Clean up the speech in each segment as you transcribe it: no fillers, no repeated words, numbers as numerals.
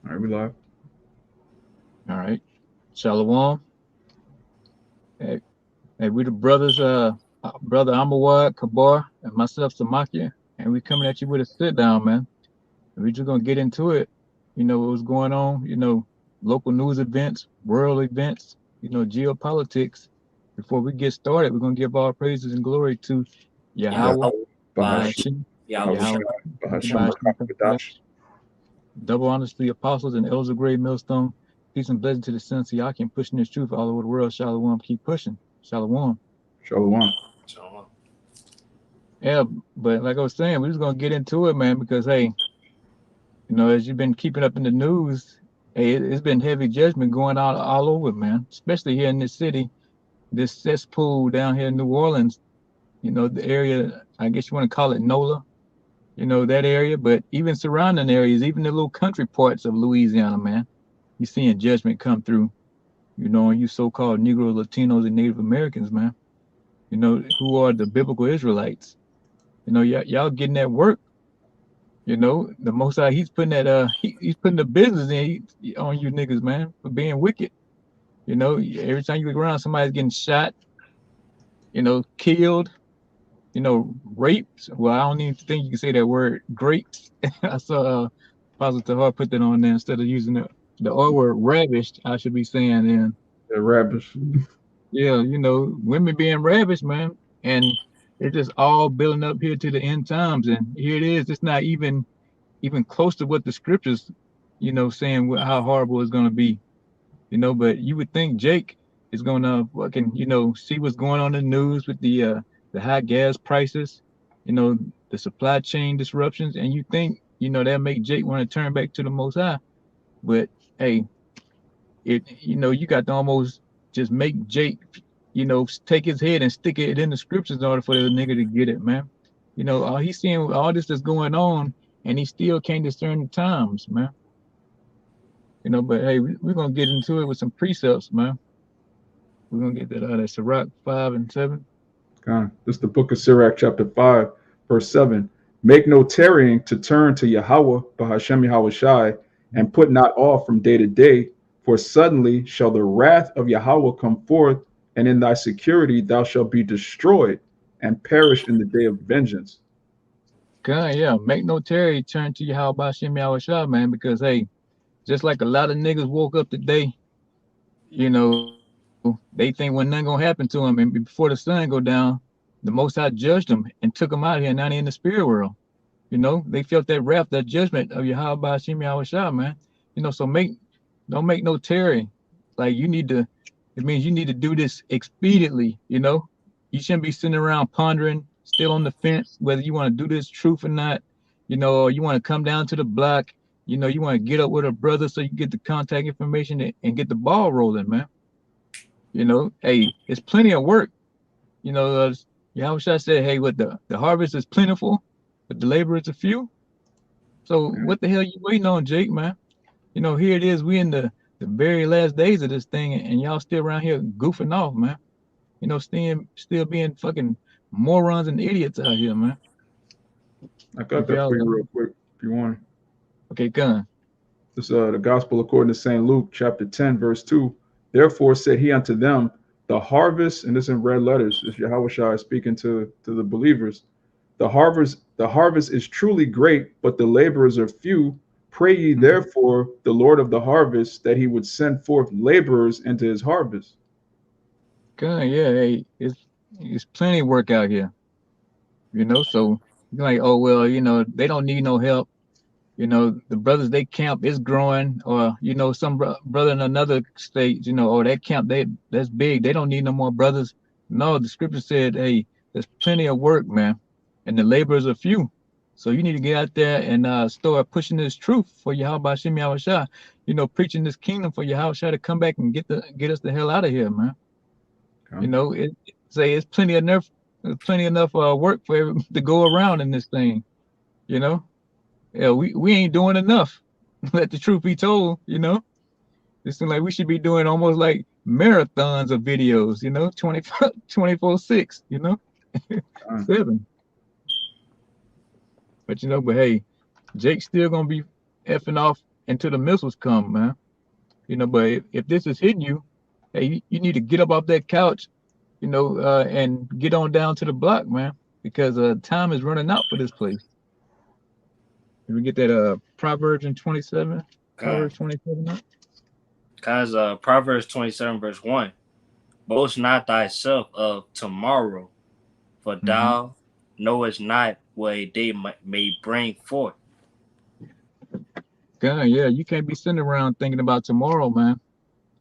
All right, we live. All right. Shalom. Hey, hey, we the brothers, brother Amawad, Kabar, and myself, Samakia, and we coming at you with a sit down, man. And we just gonna get into it. What's going on, local news events, world events, geopolitics. Before we get started, we're gonna give all praises and glory to Yahweh, Yahweh Bash Bahashim, Bahasham, Yahushua. Yahweh, Bahasham, Bahashim, Barakadash. double honors to the apostles and elders of Great Millstone. Peace and blessing to the sons of Yakin pushing this truth all over the world. Shalom. Keep pushing. Shalom. Shalom. Shalom. Yeah, but like I was saying, we're just gonna get into it, man, because hey, as you've been keeping up in the news, hey, it's been heavy judgment going on all over, man. Especially here in this city, this cesspool down here in New Orleans. The area, I guess you want to call it NOLA. That area, but even surrounding areas, even the little country parts of Louisiana, man. You're seeing judgment come through. And you so-called Negroes, Latinos, and Native Americans, man. Who are the biblical Israelites. Y'all getting that work. The Most High, he's putting he's putting the business on you niggas, man, for being wicked. Every time you look around, somebody's getting shot, killed, raped. Well, I don't even think you can say that word, grapes. I saw Positive Heart put that on there instead of using the R word, ravished. I should be saying, and The rabbis. yeah, women being ravished, man, and it's just all building up here to the end times, and here it is. It's not even close to what the scriptures, saying how horrible it's gonna be, But you would think Jake is gonna fucking, see what's going on in the news with the high gas prices, the supply chain disruptions, and you think, that make Jake want to turn back to the Most High. But hey, you got to almost just make Jake, take his head and stick it in the scriptures in order for the nigga to get it, man. He's seeing all this that's going on, and he still can't discern the times, man. But hey, we're gonna get into it with some precepts, man. We're gonna get that out of Sirach 5 and 7. God. This is the book of Sirach, chapter 5, verse 7. Make no tarrying to turn to Yahweh, Bahashem Yahweh Shai, and put not off from day to day, for suddenly shall the wrath of Yahweh come forth, and in thy security thou shalt be destroyed and perish in the day of vengeance. God, yeah, make no tarry, turn to Yahweh Bashem Yahweh Shah, man, because hey, just like a lot of niggas woke up today, they think when nothing gonna happen to them, and before the sun go down, the Most High judged them and took them out here, and now they in the spirit world. They felt that wrath, that judgment of Yahweh Bashem Yahweh Shah, man. So don't make no tarry. Like you need to, it means you need to do this expediently. You shouldn't be sitting around pondering, still on the fence, whether you want to do this truth or not. Or you want to come down to the block. You want to get up with a brother so you get the contact information and get the ball rolling, man. Hey, it's plenty of work. Yahweh Shah said, hey, what the harvest is plentiful, but the laborers are few. So what the hell you waiting on, Jake, man? Here it is. We in the very last days of this thing, and y'all still around here goofing off, man. Still being fucking morons and idiots out here, man. I got If that for y'all you real quick if you want. okay, gun. This is the gospel according to St. Luke, chapter 10, verse 2. Therefore said he unto them, the harvest, and this in red letters, is Yahweh Shai speaking to the believers. The harvest is truly great, but the laborers are few. Pray ye Mhm. therefore the Lord of the harvest that he would send forth laborers into his harvest. Gun, yeah, hey, it's plenty of work out here, So you're like, oh well, they don't need no help. The brothers they camp is growing, or some brother in another state, or that camp that's big. They don't need no more brothers. No, the scripture said, hey, there's plenty of work, man, and the laborers are few. So you need to get out there and start pushing this truth for Yahweh Shem Yahweh Shah. Preaching this kingdom for Yahweh Shah to come back and get us the hell out of here, man. Okay. Say it's plenty enough work for to go around in this thing. You know, yeah, we ain't doing enough. Let the truth be told, it seems like we should be doing almost like marathons of videos, 24/6, Uh, 7. But but hey, Jake's still gonna be effing off, until the missiles come, man. But if this is hitting you, hey, you need to get up off that couch, and get on down to the block, man, because time is running out for this place. Can we get that Proverbs in 27? God. Proverbs 27 up? Cause Proverbs 27 verse 1. Boast not thyself of tomorrow, for thou knowest not what a day may bring forth. God, yeah, you can't be sitting around thinking about tomorrow, man.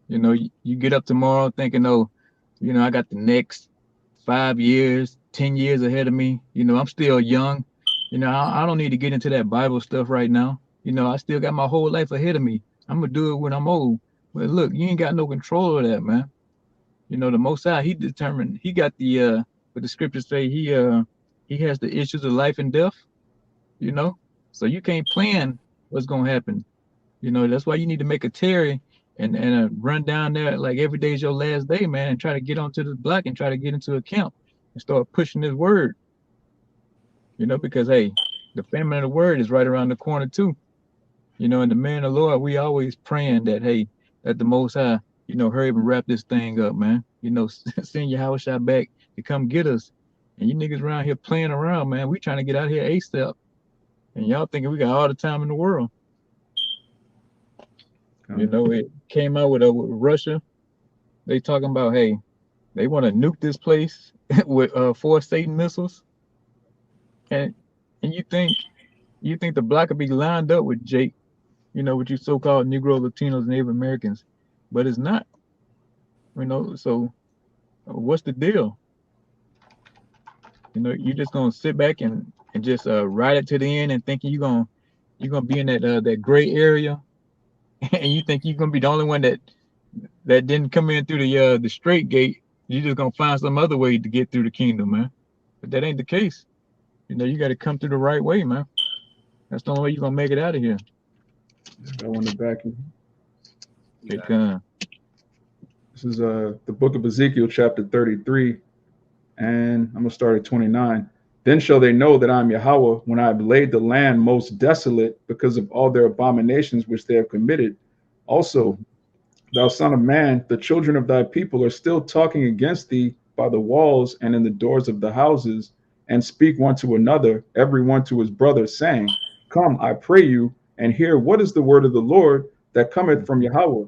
You get up tomorrow thinking, oh, I got the next 5 years, 10 years ahead of me. I'm still young. I don't need to get into that Bible stuff right now. I still got my whole life ahead of me. I'm gonna do it when I'm old. But look, you ain't got no control of that, man. The Most High, He determined. He got what the scriptures say. He has the issues of life and death. You know, so you can't plan what's gonna happen. That's why you need to make a Terry and run down there like every day is your last day, man, and try to get onto the block and try to get into a camp and start pushing this word. Because hey, the famine of the word is right around the corner too. And the man of the Lord, we always praying that hey, that the Most High, hurry up and wrap this thing up, man. Send your house shot back to come get us. And you niggas around here playing around, man. We trying to get out here ASAP. And y'all thinking we got all the time in the world. It came out with Russia. They talking about, hey, they want to nuke this place with 4 Satan missiles. And you think the block could be lined up with Jake, with you so-called Negro, Latinos, Native Americans, but it's not. So what's the deal? You're just gonna sit back and just ride it to the end and thinking you're gonna be in that gray area, and you think you're gonna be the only one that didn't come in through the straight gate. You're just gonna find some other way to get through the kingdom, man. But that ain't the case. You got to come through the right way, man. That's the only way you're gonna make it out of here. Go on the back. Yeah. This is the book of Ezekiel, chapter 33, and I'm gonna start at 29. Then shall they know that I am Yahweh when I have laid the land most desolate because of all their abominations which they have committed. Also, thou son of man, the children of thy people are still talking against thee by the walls and in the doors of the houses, and speak one to another, every one to his brother, saying, Come, I pray you, and hear what is the word of the Lord that cometh from Yahweh.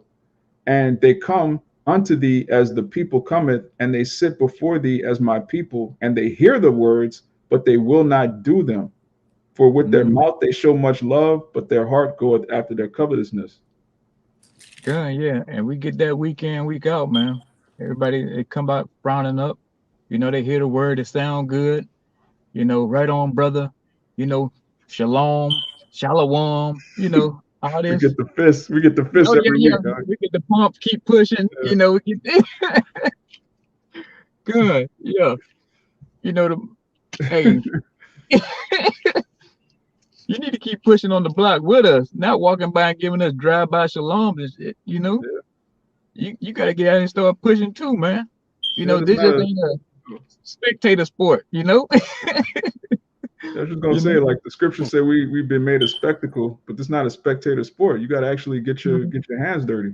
And they come unto thee as the people cometh, and they sit before thee as my people, and they hear the words, but they will not do them. For with their mouth they show much love, but their heart goeth after their covetousness. Good, yeah. And we get that week in, week out, man. Everybody, they come out frowning up. They hear the word, it sound good. Right on, brother. Shalom, shalom, all We this. get the fist. We get the fist every week. Dog. We get the pump, keep pushing. Yeah. We get good, yeah. Hey, you need to keep pushing on the block with us, not walking by and giving us drive-by shaloms. Yeah. You got to get out and start pushing too, man. This just ain't a spectator sport, I was just gonna say, like the scriptures say, we've been made a spectacle, but this is not a spectator sport. You got to actually get your hands dirty.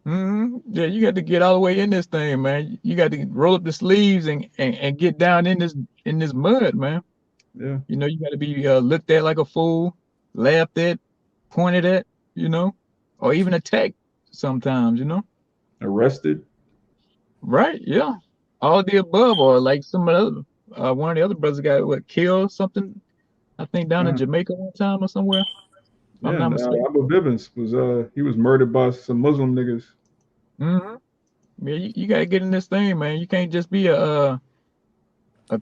Yeah, you got to get all the way in this thing, man. You got to roll up the sleeves and get down in this mud, man. Yeah. You got to be looked at like a fool, laughed at, pointed at, or even attacked sometimes, Arrested. Right? Yeah. All the above, or like some of the other, one of the other brothers got killed something. I think down in Jamaica one time or somewhere. If I'm not mistaken. Abu Bivens was he was murdered by some Muslim niggas. Yeah, you gotta get in this thing, man. You can't just be a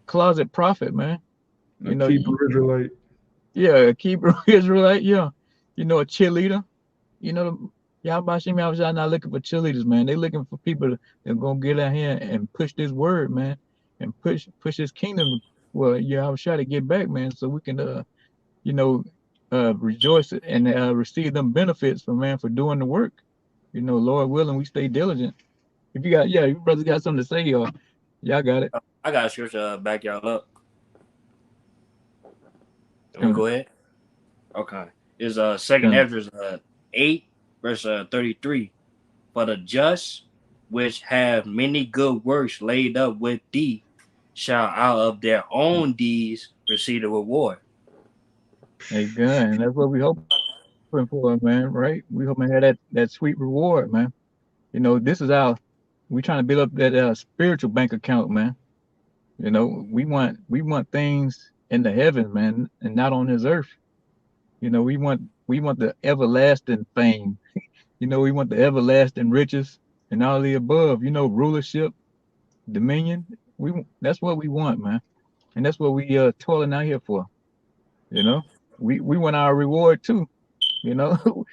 closet prophet, man. A Hebrew Israelite. Yeah, a Hebrew Israelite. Yeah, a cheerleader. Y'all not looking for cheerleaders, man. They looking for people that gonna get out here and push this word, man, and push this kingdom. Well, I was trying to get back, man, so we can rejoice and receive them benefits for doing the work. Lord willing, we stay diligent. If you brothers got something to say, y'all got it. I got a scripture back y'all up. Can we go ahead? Okay. It's second Ezra 8, verse 33. For the just, which have many good works laid up with thee, shall out of their own deeds receive the reward. Hey, good. And that's what we hoping for, man. Right? We hoping to have that sweet reward, man. You know, this is we trying to build up that spiritual bank account, man. You know, we want things in the heavens, man, and not on this earth. You know, we want the everlasting fame. You know, we want the everlasting riches and all the above. You know, rulership, dominion. That's what we want, man, and that's what we toiling out here for. You know, we want our reward too. You know,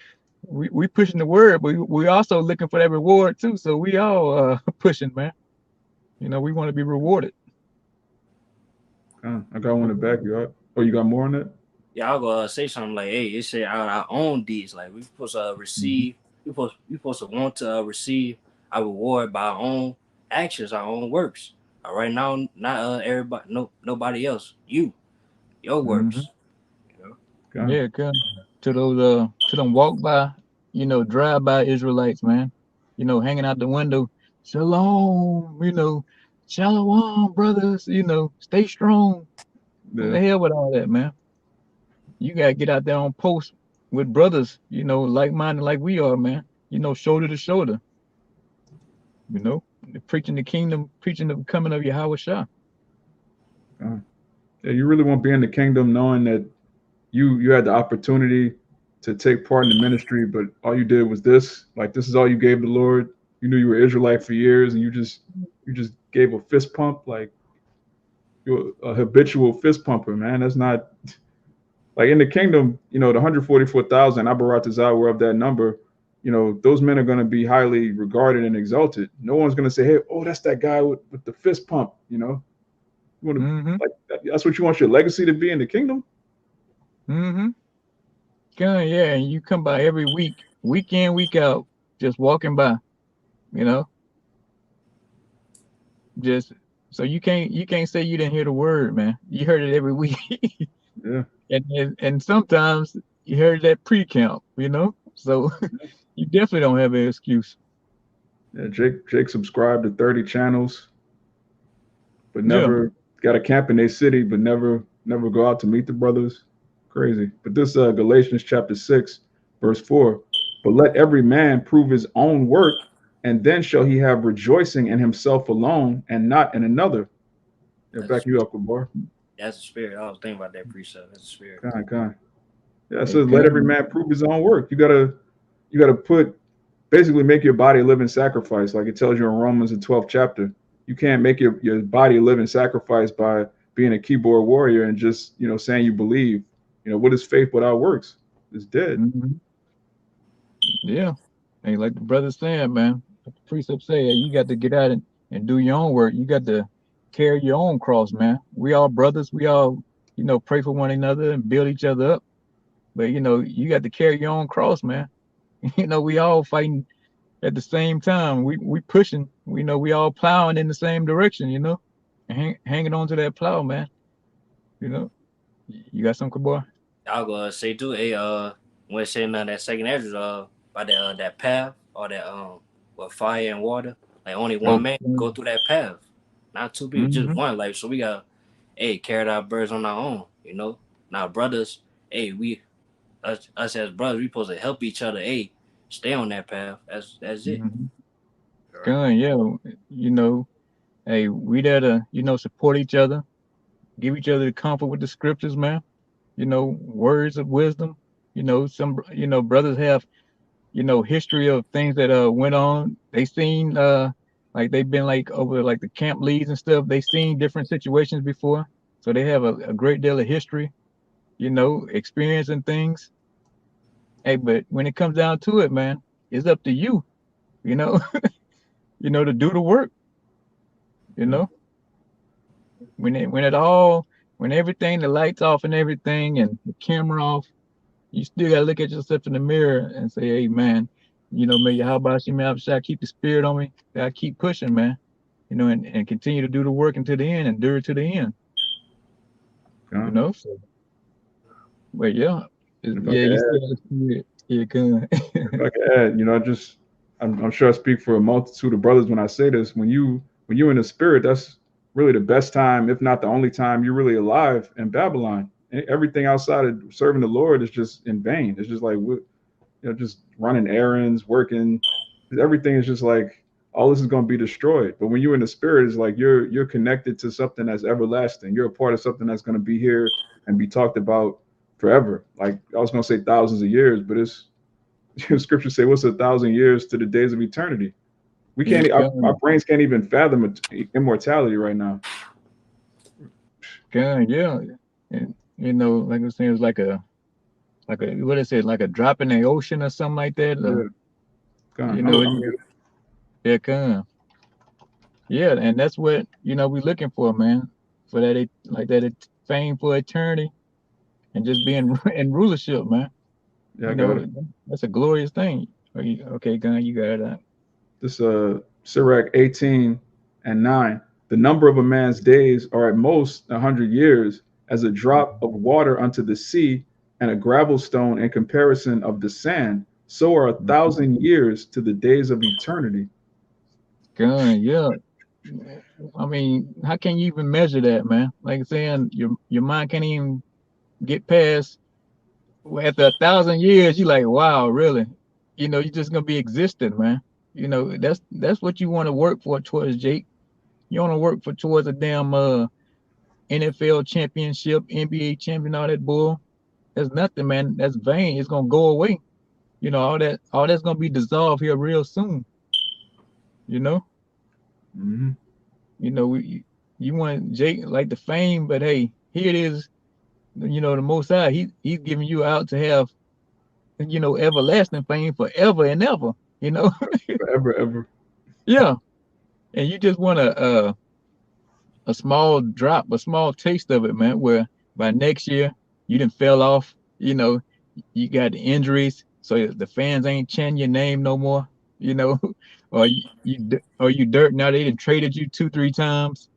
we pushing the word, but we also looking for that reward too. So we all pushing, man. You know, we want to be rewarded. I got one to back you up. Oh, you got more on that? Yeah, I'll go say something like, hey, it said out of our own deeds. Like we supposed to receive, we supposed to want to receive our reward by our own actions, our own works. All right, now not everybody, nobody else. Your Mm-hmm. works. You know? Yeah, come to them walk by, you know, drive by Israelites, man. You know, hanging out the window, shalom, you know, shalom, brothers, you know, stay strong. What Yeah, the hell with all that, man? You gotta get out there on post with brothers, you know, like minded like we are, man. You know, shoulder to shoulder, you know, preaching the kingdom, preaching the coming of Yahweh Shah. yeah. You really won't be in the kingdom knowing that you had the opportunity to take part in the ministry, but all you did was this. Like this is all you gave the Lord. You knew you were Israelite for years, and you just gave a fist pump. Like you're a habitual fist pumper, man. That's not like in the kingdom. You know, the 144,000 Abaratazah were of that number. You know, those men are going to be highly regarded and exalted. No one's going to say, "Hey, oh, that's that guy with the fist pump." You know, you want to Mm-hmm. like that's what you want your legacy to be in the kingdom. Mm-hmm. Yeah, and you come by every week in, week out, just walking by, you know, just so you can't say you didn't hear the word, man. You heard it every week, Yeah. and sometimes you heard that pre-count, you know. So you definitely don't have an excuse. Yeah, Jake subscribed to 30 channels, but Yeah. never got a camp in their city, but never go out to meet the brothers. Crazy. But this Galatians chapter 6, verse 4. But let every man prove his own work, and then shall he have rejoicing in himself alone and not in another. Yeah, back That's you up, Kabar. that's the spirit. I was thinking about that precept. That's the spirit. Kind. Yeah, it Hey, says let every come. man prove his own work. You gotta put basically make your body a living sacrifice, like it tells you in Romans the 12th chapter. You can't make your body a living sacrifice by being a keyboard warrior and just saying you believe. What is faith without works? It's dead. Hmm. Yeah. Hey, like the brother saying, man, like the precept say, hey, you got to get out and do your own work. You got to carry your own cross, man. We all brothers. We all, pray for one another and build each other up. But you got to carry your own cross, man. We all fighting at the same time. We pushing. We all plowing in the same direction. And hanging on to that plow, man. You know. You got some, boy? I'll go say too. When saying that second address, by that path or that with fire and water, like only one Oh. man go through that path, not two people, just Mm-hmm. one. Like so, we got carried our birds on our own. Now brothers, us as brothers, we supposed to help each other. Stay on that path. That's it. Mm-hmm. All right. Gun, yeah. You know, hey, we there to, support each other, give each other the comfort with the scriptures, man. Words of wisdom. Some brothers have, history of things that went on. They seen like they've been like over like the camp leads and stuff. They seen different situations before. So they have a great deal of history, experience and things. Hey, but when it comes down to it, man, it's up to you, you know, to do the work, you Yeah. know. When everything, the lights off and everything and the camera off, you still gotta look at yourself in the mirror and say, hey man, maybe how about you, man, should I keep the spirit on me? I keep pushing, man. And continue to do the work until the end, endure to the end. Yeah. So, but yeah. And if I Yeah, could you add, still have the spirit. Yeah, good. if I could add, I'm sure I speak for a multitude of brothers when I say this. When you in the spirit, that's really the best time, if not the only time, you're really alive in Babylon. Everything outside of serving the Lord is just in vain. It's just like just running errands, working. Everything is just like all this is going to be destroyed. But when you're in the spirit, it's like you're connected to something that's everlasting. You're a part of something that's going to be here and be talked about forever. Like I was going to say thousands of years, but it's scripture say, what's 1,000 years to the days of eternity? We Yeah, can't. Our good. brains can't even fathom immortality right now. Good. Yeah. And like I was saying, it's like a what is it, like a drop in the ocean or something like that. Yeah, You God, know, I'm good. yeah, come. Yeah, and that's what we looking for, man. For that, like that, fame for eternity, and just being in rulership, man. Yeah, I got it. That's a glorious thing. Okay, Gun, you got it. This Sirach 18:9. The number of a man's days are at most 100 years, as a drop of water unto the sea, and a gravel stone in comparison of the sand. So are 1,000 years to the days of eternity. Gun, yeah. I mean, how can you even measure that, man? Like saying your mind can't even get past. Well, after 1,000 years, you like, wow, really? You're just gonna be existing, man. That's what you want to work for towards, Jake. You want to work for towards a damn NFL championship, NBA champion, all that bull. That's nothing, man. That's vain. It's gonna go away. All that's gonna be dissolved here real soon. You know, Hmm. you want Jake like the fame, but hey, here it is. The Most High, he's giving you out to have everlasting fame forever and ever. You know, Forever, ever. yeah. And you just want a small drop, a small taste of it, man. Where by next year you didn't fell off. You got injuries, so the fans ain't chanting your name no more. You know, or you dirt. Now they done traded you 2, 3 times.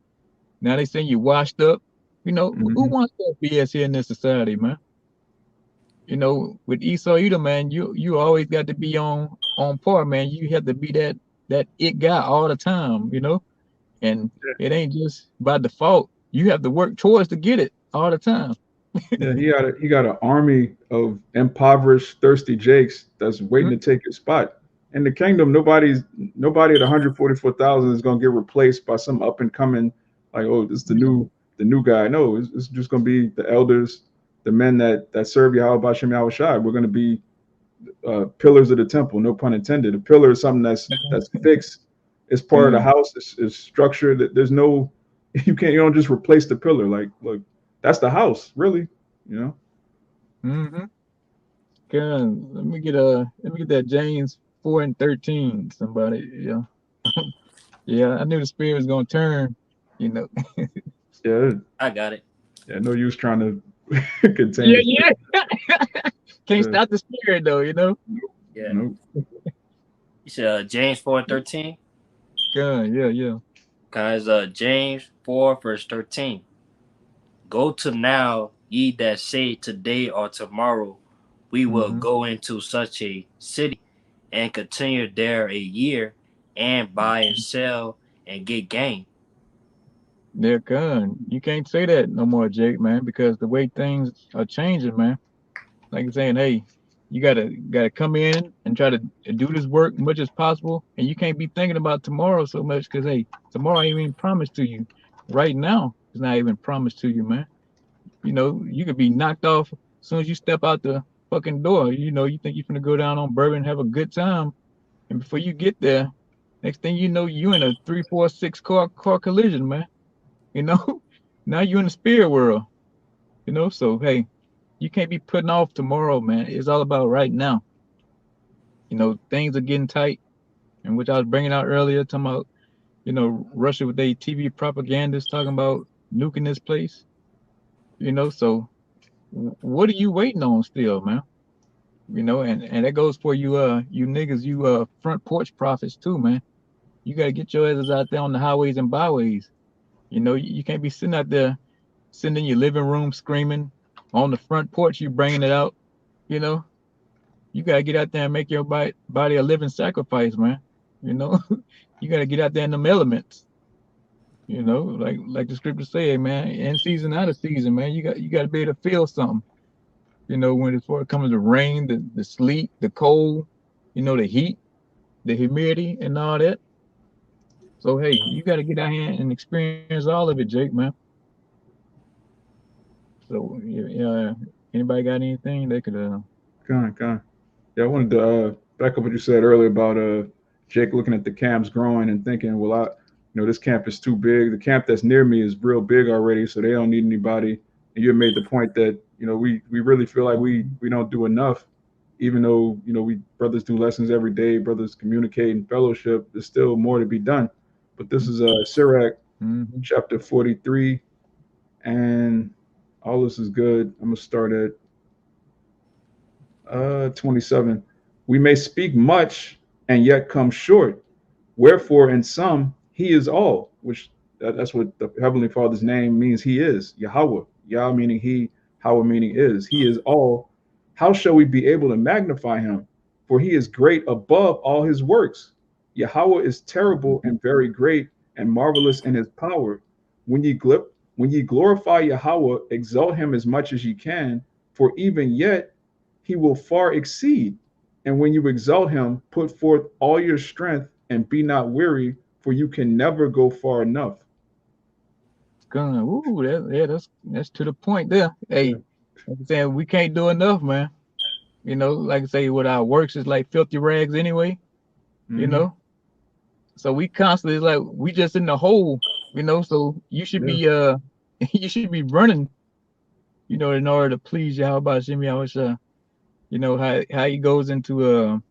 Now they saying you washed up. Who Hmm. wants that BS here in this society, man? With Esau Edom, man, you always got to be on par, man. You have to be that it guy all the time, and it ain't just by default. You have to work towards to get it all the time. Yeah, he got an army of impoverished, thirsty Jakes that's waiting to take his spot. In the kingdom, nobody at 144,000 is gonna get replaced by some up and coming, like, oh, this is the new guy. No, it's just gonna be the elders, the men that serve Yahweh Bashem Yahweh Shai. We're gonna be pillars of the temple, no pun intended. A pillar is something that's fixed. It's part of the Good. house. It's structured. There's no you don't just replace the pillar. Like, look, that's the house, really. You know. Mm-hmm. Good. Let me get that James 4:13. Somebody, yeah, yeah. I knew the spirit was gonna turn. You know. Yeah, I got it. yeah. No use trying to contain Yeah, the yeah. spirit. Can't Yeah, stop the spirit though. Yeah. no. You said James 4:13. Good. Yeah, yeah. Guys, James 4 verse 13. Go to now, ye that say today or tomorrow, we will Mm-hmm. go into such a city and continue there a year and buy and sell and get gain. They're gone. You can't say that no more, Jake, man, because the way things are changing, man. Like you're saying, hey, you gotta come in and try to do this work much as possible, and you can't be thinking about tomorrow so much because hey, tomorrow ain't even promised to you. Right now, it's not even promised to you, man. You could be knocked off as soon as you step out the fucking door. You think you're gonna go down on bourbon and have a good time, and before you get there, next thing you know, you in a 3, 4, 6 car collision, man. You know, now you're in the spirit world. So hey, you can't be putting off tomorrow, man. It's all about right now. Things are getting tight, and which I was bringing out earlier, talking about Russia with their TV propagandists talking about nuking this place. So what are you waiting on still, man? And that goes for you niggas, you front porch prophets too, man. You gotta get your asses out there on the highways and byways. You can't be sitting out there, sitting in your living room screaming. On the front porch, you bringing it out. you know, you gotta get out there and make your body a living sacrifice, man. You know, you gotta get out there in them elements. You know, like the scripture say, man, in season out of season, man. You got to be able to feel something. You know, when it's before it comes to rain, the sleet, the cold, you know, the heat, the humidity, and all that. So hey, you got to get out here and experience all of it, Jake, man. So yeah, anybody got anything they could Kind. Yeah, I wanted to back up what you said earlier about Jake looking at the camps growing and thinking, well, this camp is too big. The camp that's near me is real big already, so they don't need anybody. And you made the point that we really feel like we don't do enough, even though we brothers do lessons every day, brothers communicate and fellowship. There's still more to be done. But this is Sirach mm-hmm. chapter 43, and all this is good. I'm gonna start at 27. We may speak much and yet come short. Wherefore, in some, he is all, which that's what the Heavenly Father's name means. He is Yahweh. Yah meaning he, Howah meaning is. He is all. How shall we be able to magnify him? For he is great above all his works. Yahweh is terrible and very great and marvelous in his power. When ye glorify Yahweh, exalt him as much as ye can, for even yet he will far exceed. And when you exalt him, put forth all your strength and be not weary, for you can never go far enough. Gun. Ooh, that's to the point there. Hey, Yeah. like I'm saying, we can't do enough, man. You know, like I say, what our works is like filthy rags anyway. You Mhm. know, so we constantly like we just in the hole. You know, so you should Yeah. be you should be running. You know, in order to please Yahweh Shemi Yahweh. You know how he goes into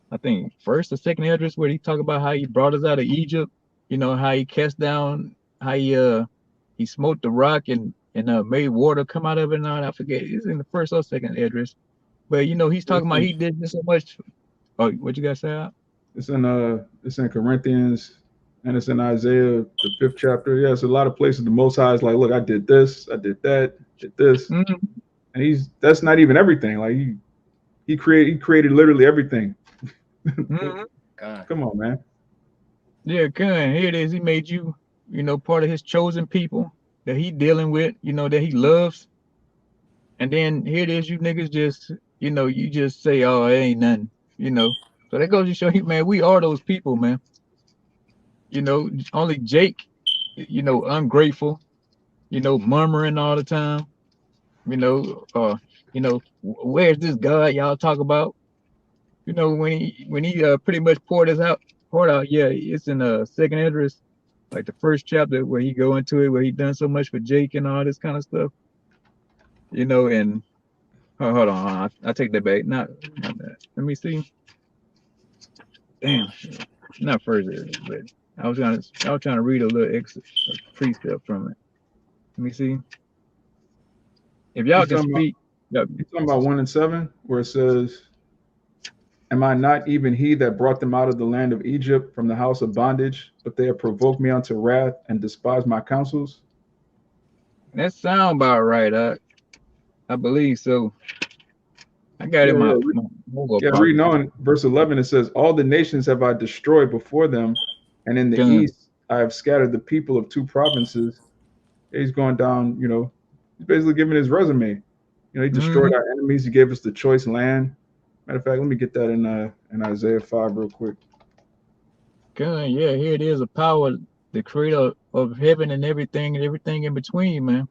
I think first or second address where he talk about how he brought us out of Egypt. You know how he cast down, how he smote the rock and made water come out of it. And all that. I forget it's in the first or second address, but you know he's talking about he did so much. Oh, what you guys say? Al? It's in Corinthians and it's in Isaiah the 5th chapter. Yeah, it's a lot of places the Most High is like, look, I did this, I did that, did this, Mm-hmm. and that's not even everything. Like he created literally everything. Mm-hmm. God. Come on, man. Yeah, good. Here it is. He made you, you know, part of his chosen people that he dealing with. You know that he loves, and then here it is. You niggas just, you know, you just say, oh, it ain't nothing. You know, so that goes to show you, man. We are those people, man. You know, only Jake, you know, ungrateful, you know, murmuring all the time, you know, where's this God y'all talk about? You know, when he pretty much poured out, yeah, it's in the second address, like the first chapter where he go into it, where he done so much for Jake and all this kind of stuff, you know, and hold on, I take that back. Not that. Let me see. Damn, not first address, but I was trying to read a little extra precept from it. Let me see. If You y'all can talking about speak, yeah, you talking about 1 and 7, where it says, am I not even he that brought them out of the land of Egypt from the house of bondage? But they have provoked me unto wrath and despised my counsels. that sound about right. I believe so. I got Yeah, in yeah. my mobile Yeah, reading apocrypha. on verse 11, it says, all the nations have I destroyed before them, and in the Gun. east I have scattered the people of 2 provinces. He's going down, he's basically giving his resume. He destroyed Mm-hmm. our enemies. He gave us the choice land. Matter of fact, let me get that in Isaiah 5 real quick. Gun. Yeah, here it is, a power, the creator of heaven and everything in between, man.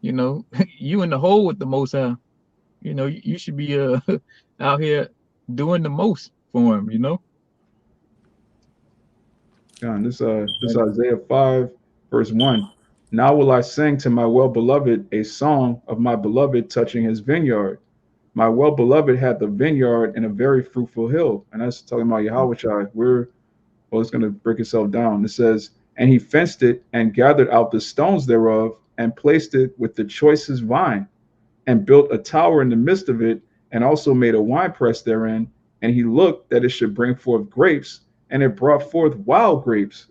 You know, you in the hole with the Most High. You know, you should be out here doing the most for him. You know. This Isaiah 5, verse 1. Now will I sing to my well beloved a song of my beloved touching his vineyard. My well beloved had the vineyard in a very fruitful hill. And that's talking about Yahweh. It's going to break itself down. It says, and he fenced it and gathered out the stones thereof and placed it with the choicest vine and built a tower in the midst of it and also made a winepress therein. And he looked that it should bring forth grapes, and it brought forth wild grapes.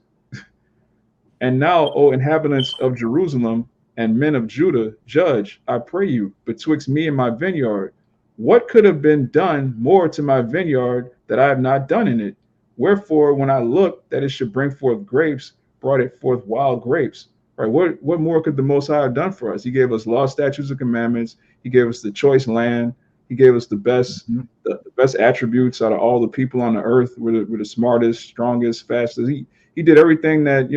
And now, O inhabitants of Jerusalem, and men of Judah, judge, I pray you, betwixt me and my vineyard. What could have been done more to my vineyard that I have not done in it? Wherefore, when I looked that it should bring forth grapes, brought it forth wild grapes. Right? What more could the Most High have done for us? He gave us law, statutes, and commandments. He gave us the choice land. He gave us the best, Mhm. the best attributes out of all the people on the earth. We're the smartest, strongest, fastest. He did everything that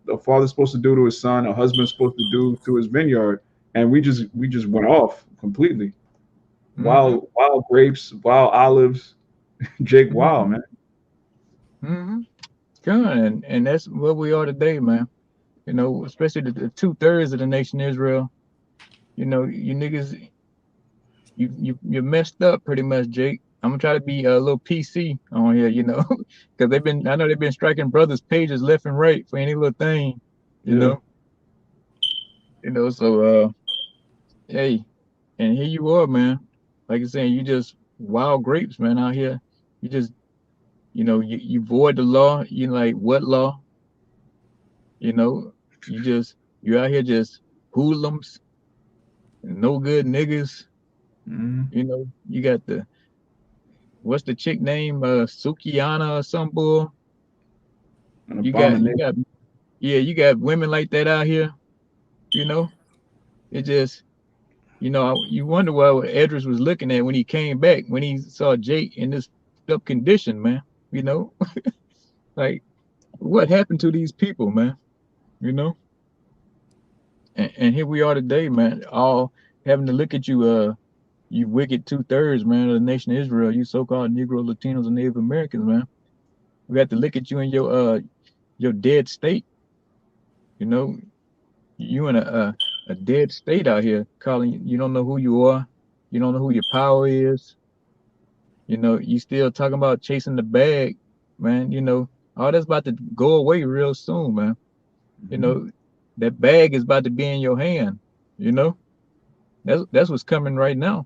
a father's supposed to do to his son, a husband's supposed to do to his vineyard, and we just went off completely. Mhm. Wild grapes, wild olives, Jake Wild, Mhm. man. Mhm. Good, and that's what we are today, man. Especially the 2/3 of the nation Israel. You niggas, you messed up pretty much, Jake. I'm gonna try to be a little PC on here, because I know they've been striking brothers' pages left and right for any little thing, you Yeah. know. So hey, and here you are, man. Like I said, you just wild grapes, man, out here. You just, you void the law. You like what law? You know, you out here just hoodlums, no good niggas. Mm-hmm. You got what's the chick name? Sukiana or some bull. An You got you abomination. got yeah, you got women like that out here. You know, it just you wonder what Edris was looking at when he came back when he saw Jake in this up condition, man. You know, like what happened to these people, man? You know, and here we are today, man. All having to look at you, you wicked 2/3, man, of the nation of Israel. You so-called Negro, Latinos, and Native Americans, man. We have to look at you in your dead state. You know, you in a dead state out here calling you don't know who you are, you don't know who your power is, you still talking about chasing the bag, man. All that's about to go away real soon, man. you Mm-hmm. know that bag is about to be in your hand. you know that's what's coming right now.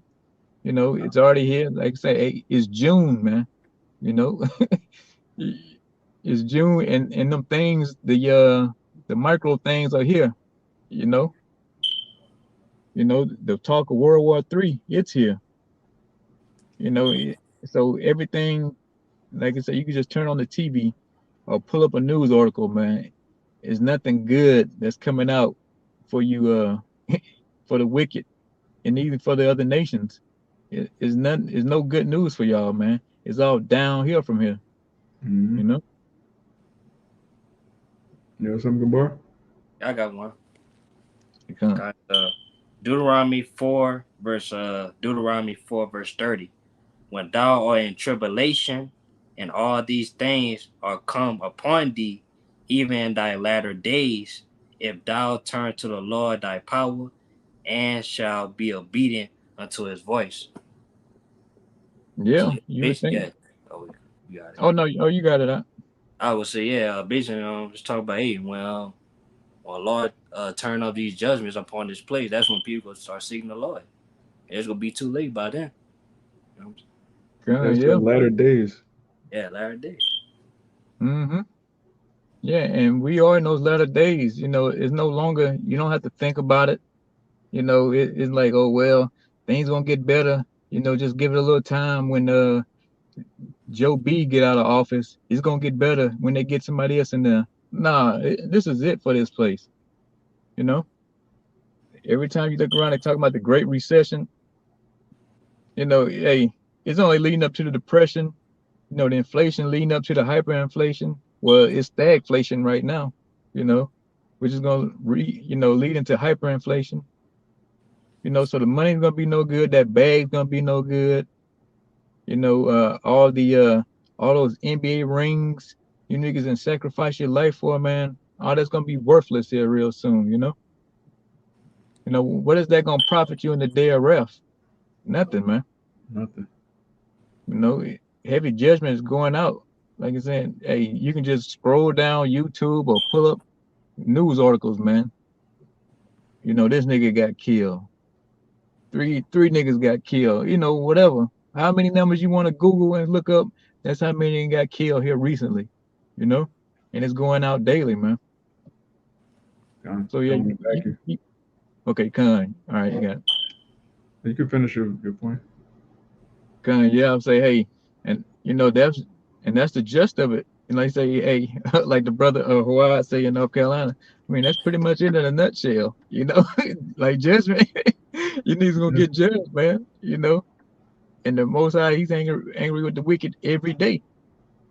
It's already here. Like I say, hey, it's June, man. you know it's June, and them things, the micro things are here. you know the talk of World War III, it's here. You know, so everything, like I said, you can just turn on the TV or pull up a news article, man. There's nothing good that's coming out for you, for the wicked, and even for the other nations. It's no good news for y'all, man. It's all downhill from here. Mm-hmm. You know. You know something, Gabar? I got one. Because, Got Deuteronomy 4 verse 30. When thou art in tribulation, and all these things are come upon thee, even in thy latter days, if thou turn to the Lord thy power, and shall be obedient unto his voice. So yeah, you would basically, think. yeah. Oh, you got it. Oh no, oh you got it out. I would say, yeah, basically, just talk about, hey, when Lord turn up these judgments upon this place, that's when people start seeking the Lord. It's gonna be too late by then. You know? That's the Yeah. latter days. Yeah, latter days. Mm-hmm. Yeah, and we are in those latter days. It's no longer, you don't have to think about it. It's like, oh well, things gonna get better. Just give it a little time. When Joe B get out of office, it's gonna get better when they get somebody else in there. Nah, this is it for this place. You know, every time you look around, they talk about the Great Recession. Hey, it's only leading up to the Depression. The inflation leading up to the hyperinflation. Well, it's stagflation right now. You know, which is gonna lead into hyperinflation. So the money's gonna be no good. That bag's gonna be no good. All those NBA rings you niggas and sacrifice your life for, man. All that's gonna be worthless here real soon. What is that gonna profit you in the day of rest? Nothing, man. Nothing. You know, heavy judgment is going out. Like I said, hey, you can just scroll down YouTube or pull up news articles, man. This nigga got killed. Three niggas got killed. Whatever. How many numbers you want to Google and look up? That's how many got killed here recently. You know, and it's going out daily, man. So yeah, Coming back here. Okay, Khan. All right, you got it. You can finish your point. Khan, yeah, I'll say, hey, and that's the gist of it. And like say, hey, like the brother Hawaii say in North Carolina. I mean, that's pretty much it in a nutshell. Like judgment. You niggas gonna get judged, man. And the Most High, he's angry with the wicked every day.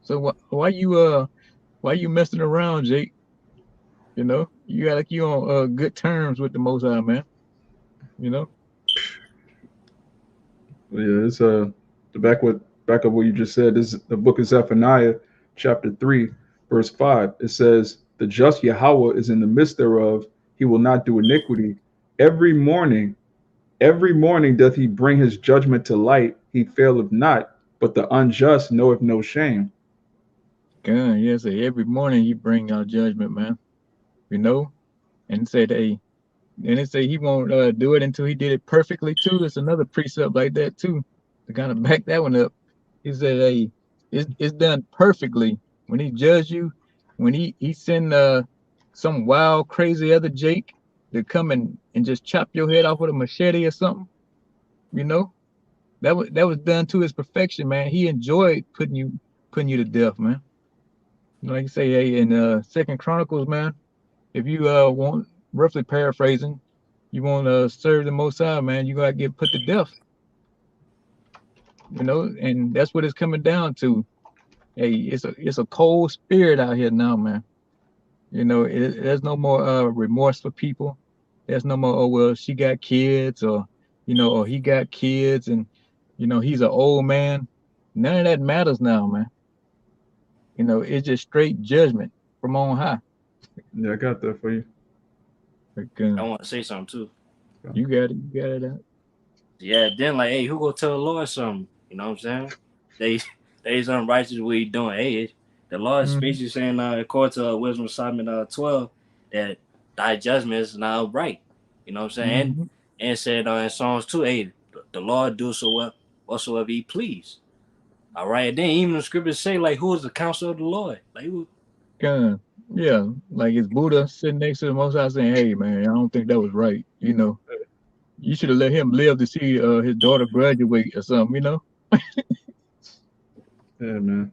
So why you messing around, Jake? You got like you on good terms with the Most High, man. Yeah, it's to back up what you just said. This is the book of Zephaniah, chapter 3, verse 5. It says, "The just Yahweh is in the midst thereof; he will not do iniquity. Every morning doth he bring his judgment to light; he faileth not, but the unjust knoweth no shame." God, yes, every morning he bring out judgment, man. And said, hey, and it say he won't do it until he did it perfectly too. It's another precept like that too, to kind of back that one up. He said, hey, it's done perfectly when he judge you, when he send some wild, crazy other Jake to come and just chop your head off with a machete or something. That was done to his perfection, man. He enjoyed putting you to death, man. Like you say, hey, in Second Chronicles, man, if you want, roughly paraphrasing, you want to serve the Most High, man, you gotta get put to death. And that's what it's coming down to. Hey, it's a cold spirit out here now, man. There's no more remorse for people. There's no more, oh well, she got kids, or or he got kids, and he's an old man. None of that matters now, man. It's just straight judgment from on high. Yeah, I got that for you. I want to say something too. You got it out. Yeah, then like, hey, who gonna tell the Lord something? You know what I'm saying? They unrighteous what he doing. Hey, the Lord speaks you saying according to Wisdom of Solomon 12 that thy judgment is not right. You know what I'm saying? And said in Psalms 2, hey, the Lord do so whatsoever he please. All right. Then even the scriptures say like, who is the counsel of the Lord? Like who? God, yeah, like it's Buddha sitting next to the Most High saying, "Hey, man, I don't think that was right. You should have let him live to see his daughter graduate or something. Yeah, man.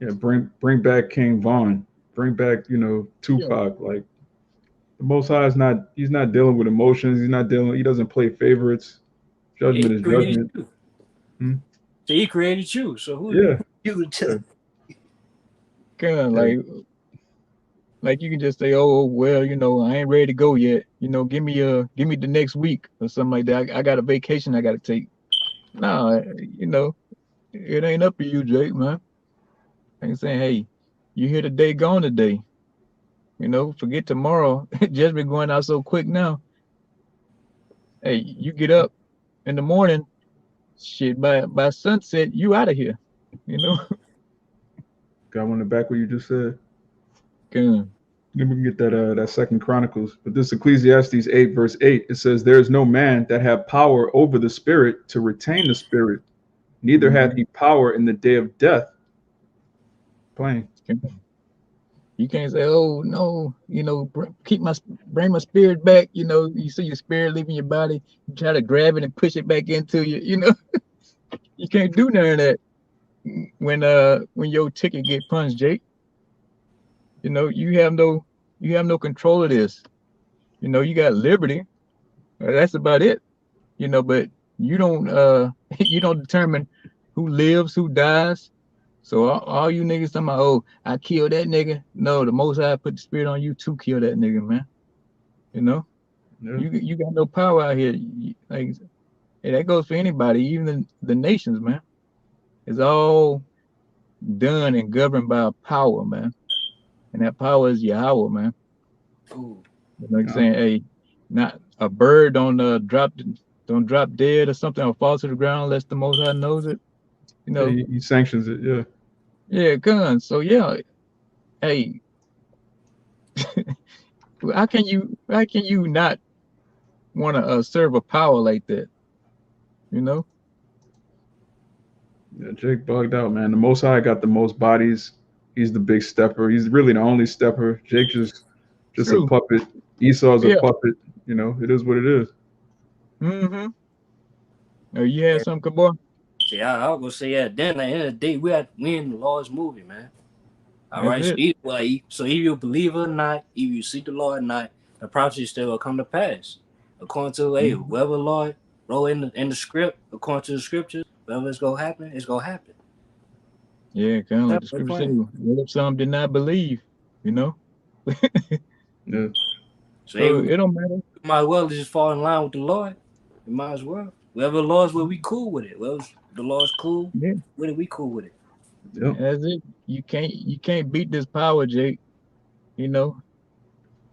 Yeah, bring back King Von. Bring back, Tupac. Yeah. Like the Most High he's not dealing with emotions. He doesn't play favorites. Judgment is judgment. So he created you. So who you tell? Kind of like you can just say, oh well, I ain't ready to go yet. Give me the next week or something like that. I got a vacation I got to take. Nah, it ain't up to you, Jake, man. I'm saying, hey, you here today, gone today. Forget tomorrow. Just been going out so quick now. Hey, you get up in the morning, shit, by sunset, you out of here. Got one to back what you just said. Good. Then we can get that Second Chronicles. But this Ecclesiastes 8, verse 8, it says, "There is no man that have power over the spirit to retain the spirit, neither hath he power in the day of death." Plain. You can't say, "Oh no, bring my spirit back." You see your spirit leaving your body. You try to grab it and push it back into you. You can't do none of that when your ticket get punched, Jake. You have no control of this. You got liberty. That's about it. But you don't you don't determine who lives, who dies. So all you niggas talking about, oh, I killed that nigga. No, the Most High put the spirit on you to kill that nigga, man. Yeah. You got no power out here. Like, hey, that goes for anybody, even the nations, man. It's all done and governed by a power, man. And that power is Yahweh, man. Ooh. Like saying, hey, not a bird don't drop dead or something or fall to the ground unless the Most High knows it. Yeah, he sanctions it. Yeah. Yeah, guns. So yeah, hey, how can you not want to serve a power like that? Yeah, Jake bugged out, man. The Most High got the most bodies. He's the big stepper. He's really the only stepper. Jake just a puppet. Esau's a puppet. you know, it is what it is. Mm-hmm. Oh, you had something, boy? See, I was gonna say then at the end of the day, we in the Lord's movie, man. All That's right, it. so if you believe it or not, if you seek the Lord or not, the prophecy still will come to pass. According to whoever Lord wrote in the script, according to the scriptures, whatever it's gonna happen, it's gonna happen. Yeah, kind of like the That's the scripture said. plan. What if some did not believe? You know. Yeah. So So we it don't matter. might as well just fall in line with the Lord. We might as well. Whatever the Lord's with, we cool with it. Well, the Lord's cool Yeah, with it, we cool with it. Yep. that's it. You can't beat this power, Jake. You know,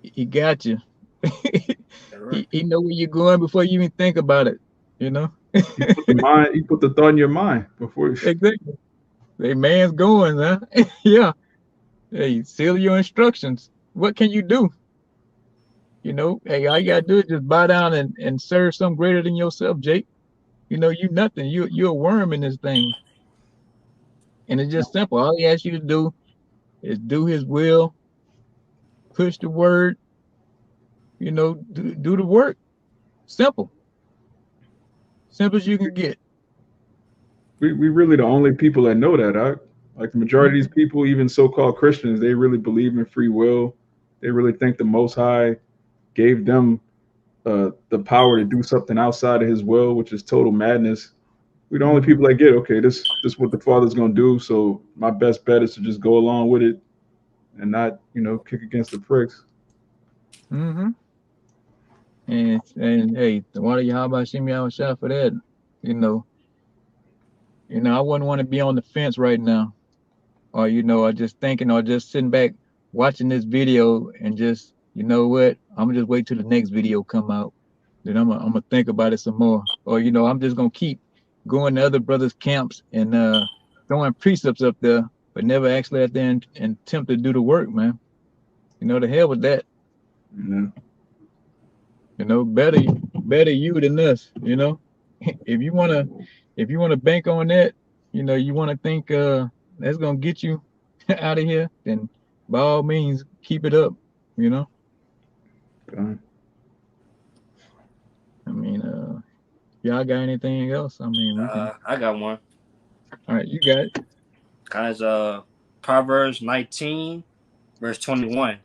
he got you. All right. he know where you're going before you even think about it. You know. He put the thought in your mind before. Exactly. Hey, man's going, huh? Yeah. Hey, seal your instructions. What can you do? You know, hey, all you gotta do is just bow down and serve some greater than yourself, Jake. You know, you nothing. You're a worm in this thing. And it's just simple. All he asks you to do is do his will, push the word, you know, do the work. Simple. Simple as you can get. We really the only people that know that. Like the majority of these people, even so-called Christians, they really believe in free will. They really think the Most High gave them the power to do something outside of His will, which is total madness. We the only Mm-hmm. people that get, okay, this is what the Father's gonna do. So my best bet is to just go along with it and not, you know, kick against the pricks. Mm-hmm. And hey, the water Yahweh Shemi out shot for that. You know, I wouldn't want to be on the fence right now. Or, or just thinking or just sitting back watching this video and just, you know what, I'm gonna just wait till the next video come out. Then I'm gonna think about it some more. Or, I'm just gonna keep going to other brothers' camps and throwing precepts up there, but never actually out there and attempt to do the work, man. The hell with that. Yeah. Better you than us, if you wanna bank on that, you wanna think that's gonna get you out of here, then by all means keep it up, you know. Okay. I mean, y'all got anything else? I mean, we can. I got one. All right, you got it. Guys, Proverbs 19, verse 21.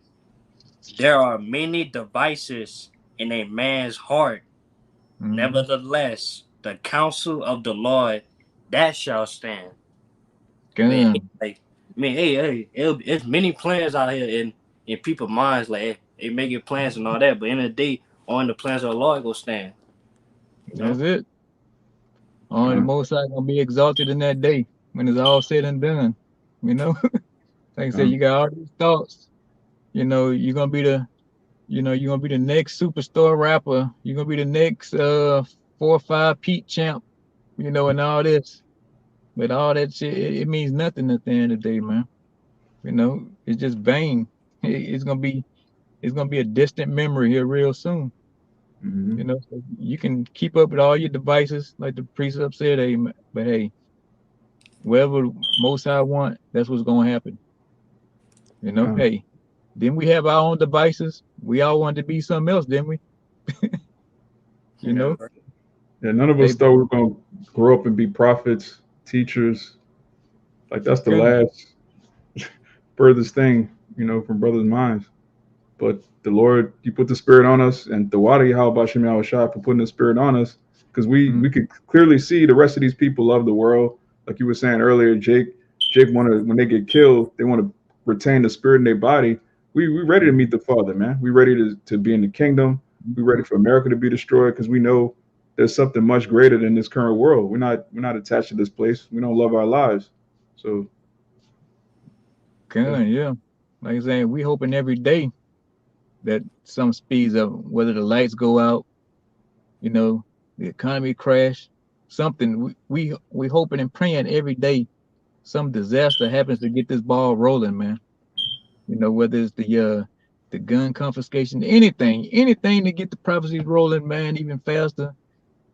There are many devices in a man's heart. Mm-hmm. Nevertheless, the counsel of the Lord that shall stand. I mean, Gun. it's many plans out here in people's minds. Like, they making plans and all that, but in the day, on the plans of the Lord go stand. You know, That's it. Only the Okay. Most High gonna be exalted in that day when it's all said and done. You know, like I said, Okay. you got all these thoughts. You're gonna be the next superstar rapper. You're gonna be the next 4 or 5 Pete champ. And all this. But all that shit, it means nothing at the end of the day, man. It's just vain. It's gonna be a distant memory here real soon. Hmm. So you can keep up with all your devices, like the precept said, hey, but hey, wherever Most High want, that's what's gonna happen. Okay. Hey, then we have our own devices. We all wanted to be something else, didn't we? You yeah, know, Yeah. None of hey, us thought we were gonna grow up and be prophets, teachers. Like that's the God, last furthest thing, you know, from brothers' minds. But the Lord, He put the Spirit on us, and the water Yahweh Shem Yahweh Shai for putting the Spirit on us, because we mm, could clearly see the rest of these people love the world. Like you were saying earlier, Jake want to, when they get killed, they want to retain the Spirit in their body. We ready to meet the Father, man. We ready to be in the kingdom. We ready for America to be destroyed because we know there's something much greater than this current world. We're not attached to this place. We don't love our lives. So yeah. God, yeah. Like I saying, we hoping every day that some speeds up, whether the lights go out, you know, the economy crash, something. We hoping and praying every day some disaster happens to get this ball rolling, man. Whether it's the gun confiscation, anything to get the prophecies rolling, man, even faster.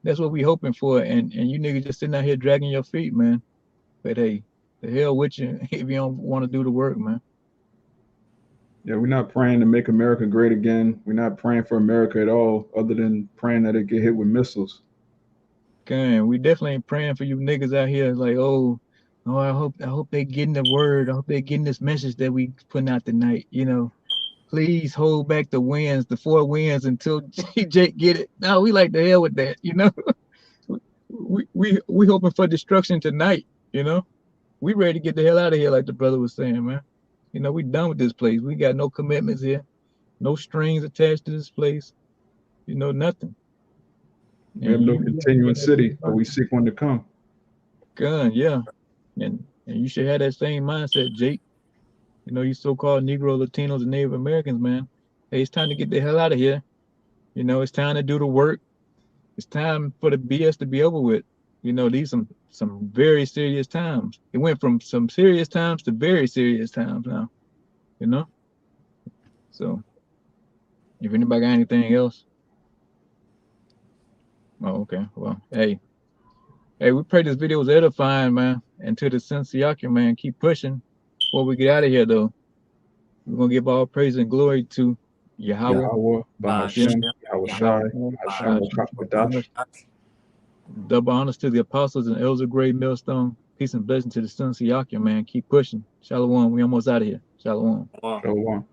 That's what we hoping for. And you niggas just sitting out here dragging your feet, man. But hey, the hell with you if you don't want to do the work, man. Yeah, we're not praying to make America great again. We're not praying for America at all, other than praying that it get hit with missiles. Okay, we definitely ain't praying for you niggas out here. Like, oh, I hope they getting the word. I hope they getting this message that we putting out tonight. Please hold back the winds, the 4 winds, until Jake get it. No, we like the hell with that. We hoping for destruction tonight. We ready to get the hell out of here, like the brother was saying, man. We done with this place. We got no commitments here, no strings attached to this place. Nothing. We have no continuing city, but we seek one to come. Gun, yeah. And you should have that same mindset, Jake. You so-called Negro, Latinos, and Native Americans, man. Hey, it's time to get the hell out of here. It's time to do the work. It's time for the BS to be over with. These some very serious times. It went from some serious times to very serious times now. So if anybody got anything else. Oh, okay. Well, hey, we pray this video was edifying, man. And to the Sensiaki, man, keep pushing. Before we get out of here, though, we're gonna give all praise and glory to Yahweh. Yahweh, Bahashem, Yahweh Shai, Hashem, Wakakadash. Double honors to the apostles and elders of Great Millstone. Peace and blessing to the Sensiaki, man. Keep pushing. Shalom. We almost out of here. Shalom. Shalom.